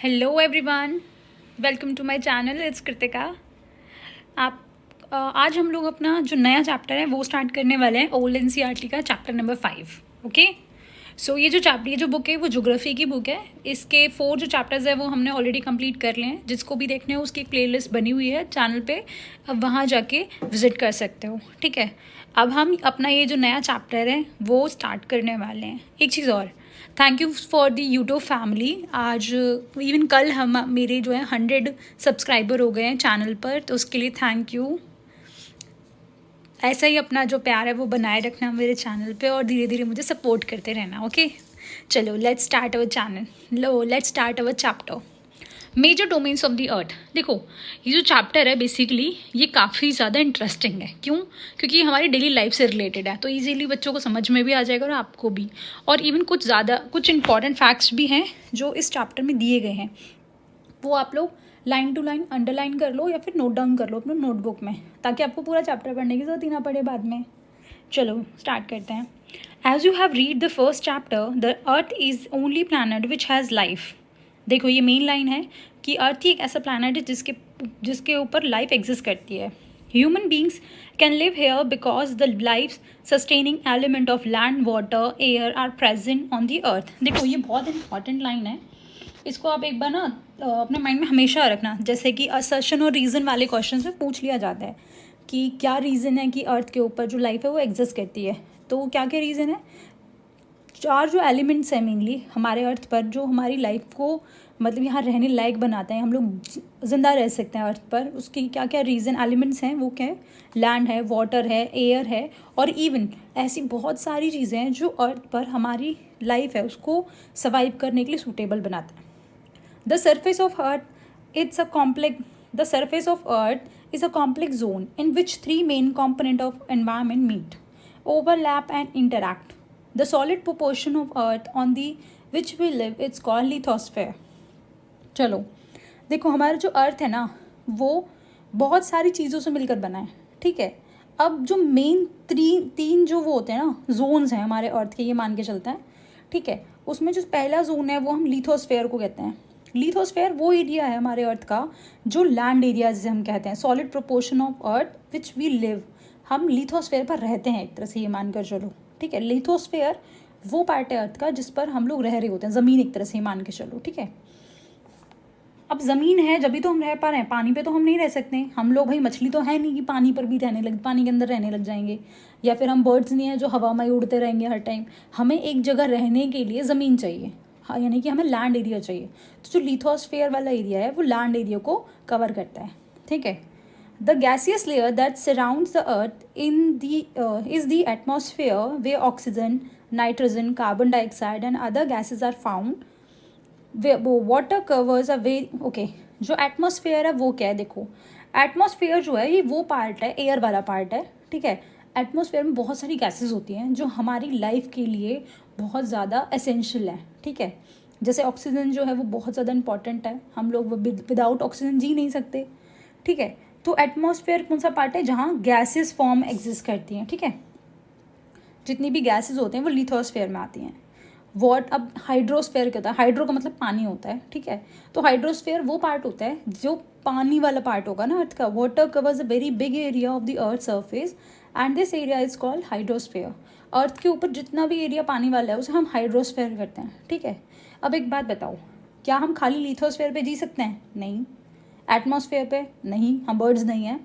Hello everyone, welcome to my channel. It's Kritika. आज हम लोग अपना जो नया चैप्टर है वो स्टार्ट करने वाले हैं ओल्ड एनसीईआरटी का चैप्टर नंबर 5। ओके, सो ये जो बुक है वो ज्योग्राफी की बुक है। इसके 4 जो चैप्टर्स है वो हमने ऑलरेडी कंप्लीट कर लिए हैं। जिसको भी देखने हो उसकी एक प्लेलिस्ट बनी हुई है चैनल पे, अब वहाँ जाके विजिट कर सकते हो। ठीक है, अब हम अपना ये जो नया चैप्टर है वो स्टार्ट करने वाले हैं। एक चीज़ और, thank you for the YouTube family. आज इवन कल हम मेरे जो है 100 सब्सक्राइबर हो गए हैं चैनल पर, तो उसके लिए थैंक यू। ऐसा ही अपना जो प्यार है वो बनाए रखना मेरे चैनल पे और धीरे धीरे मुझे सपोर्ट करते रहना। ओके, चलो let's start our channel. Let's start our chapter major domains of the earth. देखो, ये जो चैप्टर है बेसिकली ये काफ़ी ज़्यादा इंटरेस्टिंग है। क्यों? क्योंकि ये हमारी डेली लाइफ से रिलेटेड है, तो इजीली बच्चों को समझ में भी आ जाएगा और आपको भी। और इवन कुछ इंपॉर्टेंट फैक्ट्स भी हैं जो इस चैप्टर में दिए गए हैं, वो आप लोग लाइन टू लाइन अंडरलाइन कर लो या फिर नोट डाउन कर लो अपने नोटबुक में, ताकि आपको पूरा चैप्टर पढ़ने की जरूरत ही ना पड़े बाद में। चलो स्टार्ट करते हैं। As you have read the first chapter, the earth is only planet which has life. देखो, ये मेन लाइन है कि अर्थ ही एक ऐसा प्लानट है जिसके ऊपर लाइफ एग्जिस्ट करती है। Human beings can live here because the life sustaining element of land, water, air are present on the earth. देखो, ये बहुत इंपॉर्टेंट लाइन है। इसको आप एक बार ना अपने माइंड में हमेशा रखना। जैसे कि असर्शन और रीज़न वाले क्वेश्चन में पूछ लिया जाता है कि क्या रीज़न है कि अर्थ के ऊपर जो लाइफ है वो एग्जिस्ट करती है, तो क्या क्या रीज़न है। 4 जो एलिमेंट्स हैं मेनली हमारे अर्थ पर, जो हमारी लाइफ को मतलब यहाँ रहने लायक बनाते हैं, हम लोग ज़िंदा रह सकते हैं अर्थ पर। उसकी क्या क्या रीज़न एलिमेंट्स हैं वो क्या है? लैंड है, वाटर है, एयर है, और इवन ऐसी बहुत सारी चीज़ें हैं जो अर्थ पर हमारी लाइफ है उसको सर्वाइव करने के लिए सूटेबल बनाता है। The surface of Earth, the surface of Earth is a complex zone in which 3 main components of environment meet, overlap and interact. The solid proportion of Earth on the which we live is called lithosphere. चलो देखो, हमारा जो अर्थ है ना वो बहुत सारी चीज़ों से मिलकर बना है। ठीक है, अब जो मेन तीन जो वो होते हैं ना जोन्स हैं हमारे अर्थ के, ये मान के चलते हैं। ठीक है, उसमें जो पहला जोन है वो हम लिथोस्फेयर को कहते हैं। लिथोस्फेयर वो एरिया है हमारे अर्थ का जो लैंड एरिया जिसे हम कहते हैं, solid proportion of earth which we live. हम लिथोस्फेयर पर रहते हैं एक तरह से, ये मानकर चलो। ठीक है, लिथोस्फेयर वो पार्ट है अर्थ का जिस पर हम लोग रह रहे होते हैं, ज़मीन एक तरह से मान के चलो। ठीक है, अब ज़मीन है जब भी तो हम रह पा रहे हैं, पानी पे तो हम नहीं रह सकते। हम लोग भाई मछली तो है नहीं कि पानी पर भी पानी के अंदर रहने लग जाएंगे, या फिर हम बर्ड्स नहीं हैं जो हवा में उड़ते रहेंगे हर टाइम। हमें एक जगह रहने के लिए ज़मीन चाहिए, हाँ, यानी कि हमें लैंड एरिया चाहिए। तो जो लिथोस्फेयर वाला एरिया है वो लैंड एरिया को कवर करता है। ठीक है, the gaseous layer that surrounds the earth is the atmosphere where oxygen, nitrogen, carbon dioxide and other gases are found. Water covers a way okay, जो एटमॉस्फेयर है वो क्या है? देखो, एटमॉस्फेयर जो है ये वो पार्ट है, एयर वाला पार्ट है। ठीक है, एटमॉस्फेयर में बहुत सारी गैसेस होती हैं जो हमारी लाइफ के लिए बहुत ज़्यादा एसेंशियल है। ठीक है, जैसे ऑक्सीजन जो है वो बहुत ज़्यादा इंपॉर्टेंट है, हम लोग विदाउट ऑक्सीजन जी नहीं सकते। ठीक है, तो एटमॉस्फेयर कौन सा पार्ट है? जहाँ गैसेस फॉर्म एग्जिस्ट करती हैं। ठीक है, जितनी भी गैसेस होते हैं वो लिथोस्फेयर में आती हैं। अब हाइड्रोस्फेयर क्या होता है? हाइड्रो का मतलब पानी होता है। ठीक है, तो हाइड्रोस्फेयर वो पार्ट होता है जो पानी वाला पार्ट होगा ना अर्थ का। Water covers a very big area of the earth surface and this area is called hydrosphere. Earth के ऊपर जितना भी एरिया पानी वाला है उसे हम हाइड्रोस्फेयर करते हैं। ठीक है, अब एक बात बताओ, क्या हम खाली लिथोस्फेयर पे जी सकते हैं? नहीं। एटमॉस्फेयर पे? नहीं, हम बर्ड्स नहीं हैं।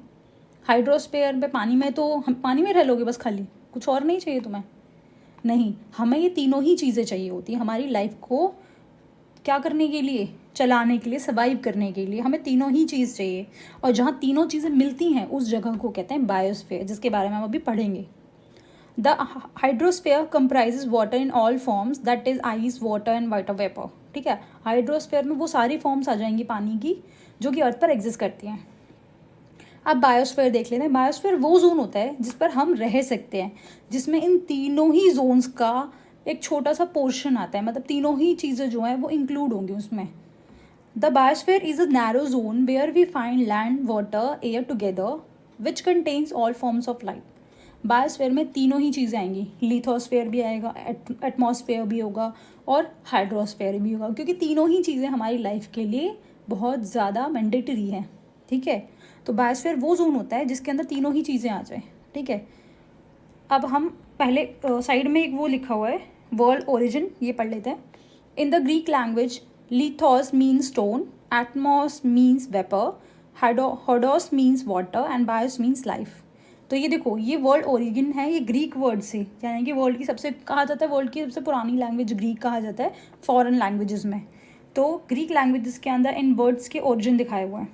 हाइड्रोस्फेयर पे पानी में तो हम पानी में रह लोगे बस, खाली कुछ और नहीं चाहिए तुम्हें? नहीं, हमें ये तीनों ही चीज़ें चाहिए होती हैं हमारी लाइफ को क्या करने के लिए, चलाने के लिए, सर्वाइव करने के लिए। हमें तीनों ही चीज़ चाहिए, और जहाँ तीनों चीज़ें मिलती हैं उस जगह को कहते हैं बायोस्फीयर, जिसके बारे में हम अभी पढ़ेंगे। The hydrosphere comprises water in all forms, that is ice, water and water vapour. ठीक है, हाइड्रोस्फीयर में वो सारी फॉर्म्स आ जाएंगी पानी की जो कि अर्थ पर एग्जिस्ट करती हैं। अब बायोस्फीयर देख लेते हैं। बायोस्फीयर वो जोन होता है जिस पर हम रह सकते हैं, जिसमें इन तीनों ही जोन्स का एक छोटा सा पोर्शन आता है, मतलब तीनों ही चीज़ें जो हैं वो इंक्लूड होंगी उसमें। The biosphere is a narrow zone where we find land, water, air together which contains all forms of life. Biosphere में तीनों ही चीज़ें आएंगी, लिथोस्फीयर भी आएगा, एटमॉस्फेयर भी होगा और हाइड्रोस्फीयर भी होगा, क्योंकि तीनों ही चीज़ें हमारी लाइफ के लिए बहुत ज़्यादा मैंडेटरी हैं, ठीक है। तो बायोस्फीयर वो जोन होता है जिसके अंदर तीनों ही चीज़ें आ जाए, ठीक है। अब हम पहले साइड में एक वो लिखा हुआ है वर्ल्ड ओरिजिन, ये पढ़ लेते हैं। In the Greek language lithos means stone, atmos means vapour, hodos means water and bios means life. तो ये देखो, ये वर्ल्ड ओरिजिन है, ये ग्रीक वर्ड से, यानी कि वर्ल्ड की सबसे कहा जाता है, वर्ल्ड की सबसे पुरानी लैंग्वेज ग्रीक कहा जाता है फॉरेन लैंग्वेजेस में। तो ग्रीक लैंग्वेजेस के अंदर इन वर्ड्स के ओरिजिन दिखाए हुए हैं।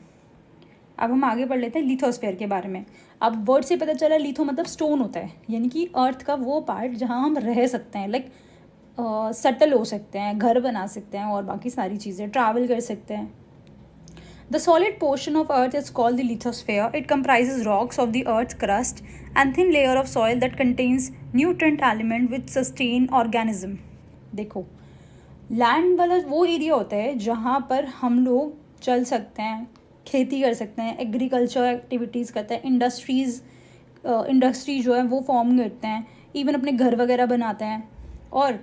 अब हम आगे पढ़ लेते हैं लिथोस्फेयर के बारे में। अब वर्ड से पता चला लिथो मतलब स्टोन होता है, यानी कि अर्थ का वो पार्ट जहाँ हम रह सकते हैं, लाइक सेटल हो सकते हैं, घर बना सकते हैं और बाकी सारी चीज़ें, ट्रैवल कर सकते हैं। The solid portion of earth is called the lithosphere. It comprises rocks of the earth's crust and thin layer of soil that contains nutrient element which sustain organism. देखो, लैंड वाला वो एरिया होता है जहाँ पर हम लोग चल सकते हैं, खेती कर सकते हैं, एग्रीकल्चर एक्टिविटीज़ करते हैं, इंडस्ट्री जो है वो फॉर्म करते हैं, इवन अपने घर वगैरह बनाते हैं, और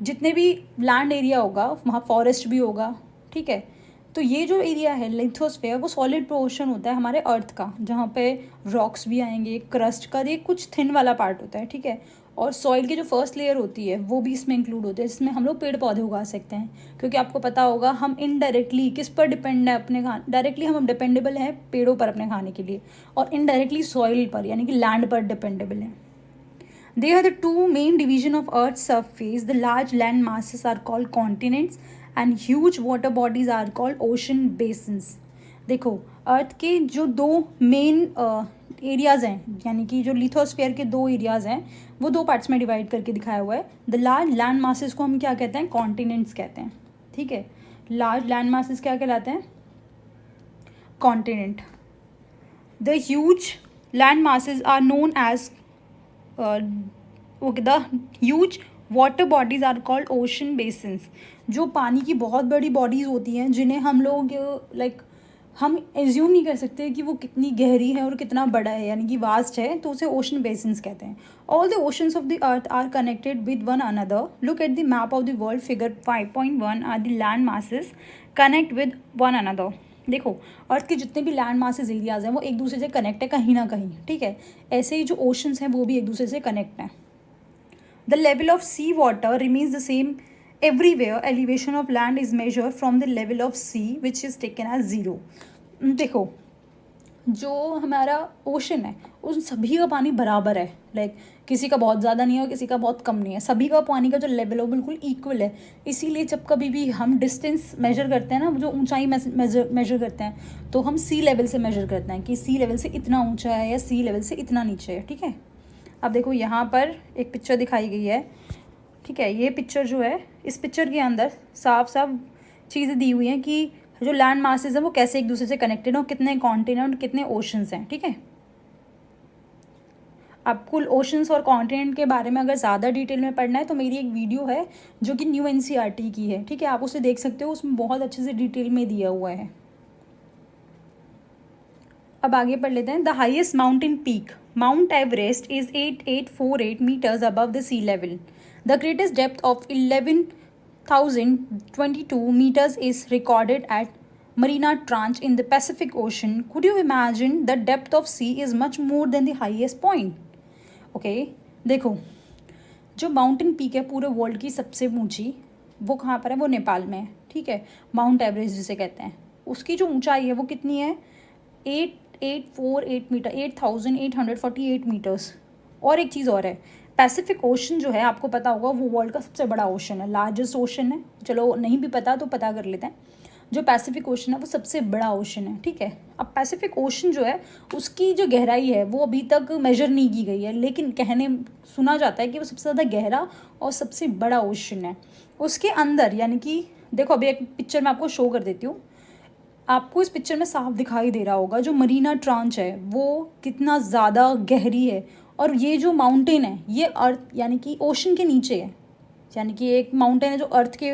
जितने भी लैंड एरिया होगा वहाँ फॉरेस्ट भी होगा, ठीक है। तो ये जो एरिया है लिथोस्फेयर, वो सॉलिड पोर्शन होता है हमारे अर्थ का, जहाँ पे रॉक्स भी आएंगे, क्रस्ट का ये कुछ थिन वाला पार्ट होता है, ठीक है। और सॉइल की जो फर्स्ट लेयर होती है वो भी इसमें इंक्लूड होती है, जिसमें हम लोग पेड़ पौधे उगा सकते हैं। क्योंकि आपको पता होगा हम इनडायरेक्टली किस पर डिपेंड है अपने डायरेक्टली हम डिपेंडेबल हैं पेड़ों पर अपने खाने के लिए, और इनडायरेक्टली सॉइल पर यानी कि लैंड पर डिपेंडेबल हैं। They are the two main division of Earth's surface. The large land masses are called continents and huge water bodies are called ocean basins. देखो, अर्थ के जो दो मेन एरियाज़ हैं, यानी कि जो लिथोस्फेयर के दो एरियाज़ हैं, वो दो पार्ट्स में डिवाइड करके दिखाया हुआ है। द लार्ज लैंड मासेस को हम क्या कहते हैं? कॉन्टिनेंट्स कहते हैं, ठीक है। लार्ज लैंड मासेस क्या कहलाते हैं? Continent. The huge land masses are known as okay, the huge water bodies are called ocean basins. जो पानी की बहुत बड़ी बॉडीज़ होती हैं, जिन्हें हम लोग लाइक हम एज्यूम नहीं कर सकते कि वो कितनी गहरी है और कितना बड़ा है, यानी कि वास्ट है, तो उसे ओशन बेसिन्स कहते हैं। All the oceans of the earth are connected with one another. Look at the map of the world, figure 5.1 are the land masses connect with one another. देखो, अर्थ के जितने भी land masses areas हैं वो एक दूसरे से connect है कहीं ना कहीं, ठीक है। ऐसे ही जो ओशंस हैं वो भी एक दूसरे से कनेक्ट हैं। The level of sea water remains the same everywhere. Elevation of land is measured from the level of sea which is taken as 0। देखो, जो हमारा ओशन है उन सभी का पानी बराबर है, लाइक किसी का बहुत ज़्यादा नहीं है और किसी का बहुत कम नहीं है, सभी का पानी का जो लेवल है वो बिल्कुल इक्वल है। इसीलिए जब कभी भी हम डिस्टेंस मेजर करते हैं ना, जो ऊंचाई मेजर करते हैं, तो हम सी लेवल से मेजर करते हैं कि सी लेवल से इतना ऊंचा है या सी लेवल से इतना नीचे है, ठीक है। अब देखो, यहाँ पर एक पिक्चर दिखाई गई है, ठीक है। ये पिक्चर जो है, इस पिक्चर के अंदर साफ साफ चीज़ें दी हुई हैं कि जो लैंड मासेस हैं वो कैसे एक दूसरे से कनेक्टेड हैं और कितने कॉन्टिनेंट कितने ओशंस हैं, ठीक है। अब कुल ओशंस और कॉन्टिनेंट के बारे में अगर ज़्यादा डिटेल में पढ़ना है तो मेरी एक वीडियो है जो कि न्यू NCERT की है, ठीक है। आप उसे देख सकते हो, उसमें बहुत अच्छे से डिटेल में दिया हुआ है। अब आगे पढ़ लेते हैं। The highest mountain peak Mount Everest is 8848 metres above the sea level. The greatest depth of 11,022 meters is recorded at Marina Trench in the Pacific Ocean. Could you imagine the depth of sea is much more than the highest point? Okay, देखो, जो mountain peak है पूरे world की सबसे ऊंची, वो कहाँ पर है? वो नेपाल में है, ठीक है। माउंट एवरेस्ट जिसे कहते हैं, उसकी जो ऊंचाई है वो कितनी है? 8848 मीटर, 8848 मीटर्स। और एक चीज़ और है, पैसिफिक ओशन जो है, आपको पता होगा वो वर्ल्ड का सबसे बड़ा ओशन है, लार्जेस्ट ओशन है। चलो, नहीं भी पता तो पता कर लेते हैं। जो पैसिफिक ओशन है वो सबसे बड़ा ओशन है, ठीक है। अब पैसिफिक ओशन जो है उसकी जो गहराई है वो अभी तक मेजर नहीं की गई है, लेकिन सुना जाता है कि वो सबसे ज़्यादा गहरा और सबसे बड़ा ओशन है। उसके अंदर, यानी कि देखो, अभी एक पिक्चर मैं आपको शो कर देती हूँ। आपको इस पिक्चर में साफ दिखाई दे रहा होगा जो मरीना ट्रांच है वो कितना ज़्यादा गहरी है, और ये जो माउंटेन है ये अर्थ यानी कि ओशन के नीचे है। यानी कि एक माउंटेन है जो अर्थ के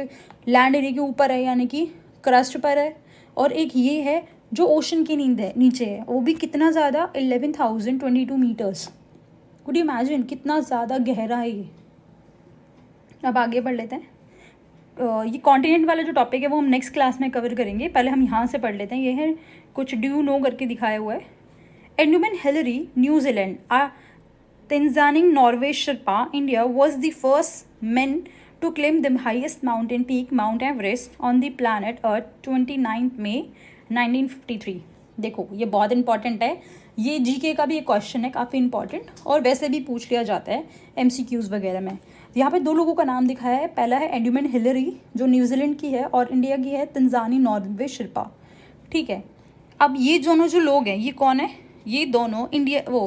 लैंड एरिया के ऊपर है, यानी कि क्रस्ट पर है, और एक ये है जो ओशन के नीचे है, वो भी कितना ज़्यादा? 11,022 मीटर्स। कुड यू इमेजिन कितना ज़्यादा गहरा है ये। अब आगे बढ़ लेते हैं। ये कॉन्टिनेंट वाला जो टॉपिक है वो हम नेक्स्ट क्लास में कवर करेंगे, पहले हम यहाँ से पढ़ लेते हैं। ये है कुछ ड्यू नो करके दिखाया हुआ है। Edmund Hillary New Zealand Tanzanian Norway Sherpa India was the first men to claim the highest mountain peak Mount Everest on the planet Earth 29 May 1953। देखो ये बहुत इंपॉर्टेंट है, ये जीके का भी एक क्वेश्चन है काफ़ी इंपॉर्टेंट, और वैसे भी पूछ लिया जाता है एमसीक्यूज़ वगैरह में। यहाँ पे दो लोगों का नाम दिखाया है, पहला है एडमंड हिलरी जो न्यूजीलैंड की है, और इंडिया की है तंजानी नॉर्वे शिल्पा। ठीक है, अब ये दोनों जो लोग हैं ये कौन है? ये दोनों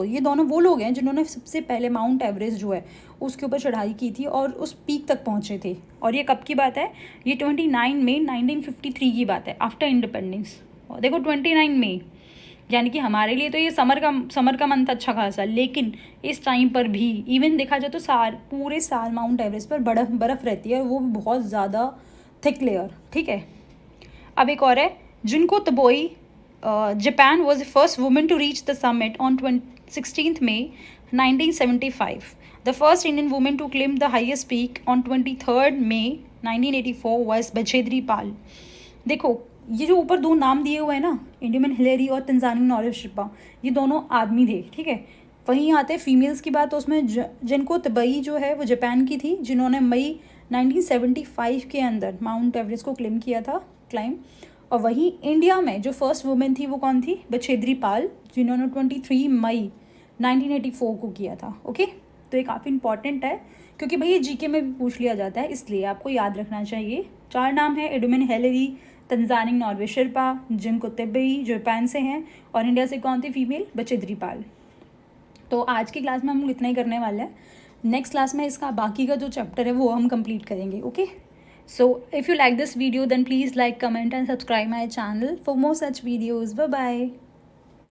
ये दोनों वो लोग हैं जिन्होंने सबसे पहले माउंट एवरेस्ट जो है उसके ऊपर चढ़ाई की थी और उस पीक तक पहुँचे थे। और ये कब की बात है? ये 29 मई 1953 की बात है, आफ्टर इंडिपेंडेंस। और देखो 29 मई, यानी कि हमारे लिए तो ये समर का मंथ अच्छा खासा, लेकिन इस टाइम पर भी इवन देखा जाए तो पूरे साल माउंट एवरेस्ट पर बर्फ़ रहती है, और वो भी बहुत ज़्यादा थिक लेयर। ठीक है, अब एक और है जिनको तबोई Japan was the first woman to reach the summit on 16th May 1975. The first Indian woman to climb the highest peak on 23rd May 1984 was Bachedri Pal। देखो ये जो ऊपर दो नाम दिए हुए हैं ना, एडमंड हिलरी और तंजानी नॉर्वे शिल्पा, ये दोनों आदमी थे। ठीक है, वहीं आते हैं फीमेल्स की बात, तो उसमें जिनको तबई जो है वो जापान की थी, जिन्होंने मई 1975 के अंदर माउंट एवरेस्ट को क्लेम किया था और वहीं इंडिया में जो फर्स्ट वुमेन थी वो कौन थी? बछेद्री पाल, जिन्होंने 23 मई 1984 को किया था। ओके, तो ये काफ़ी इंपॉर्टेंट है क्योंकि भाई ये जीके में भी पूछ लिया जाता है, इसलिए आपको याद रखना चाहिए। 4 नाम है, एडमंड हिलरी, तंजानी नॉर्वे शिल्पा, जिनको तिब्बई जापान से हैं, और इंडिया से कौन थी फीमेल? बछेद्री पाल। तो आज की क्लास में हम इतना ही करने वाले हैं, नेक्स्ट क्लास में इसका बाकी का जो चैप्टर है वो हम कंप्लीट करेंगे। Okay, so if you like this video then please like, comment and subscribe my channel for more such videos. Bye bye.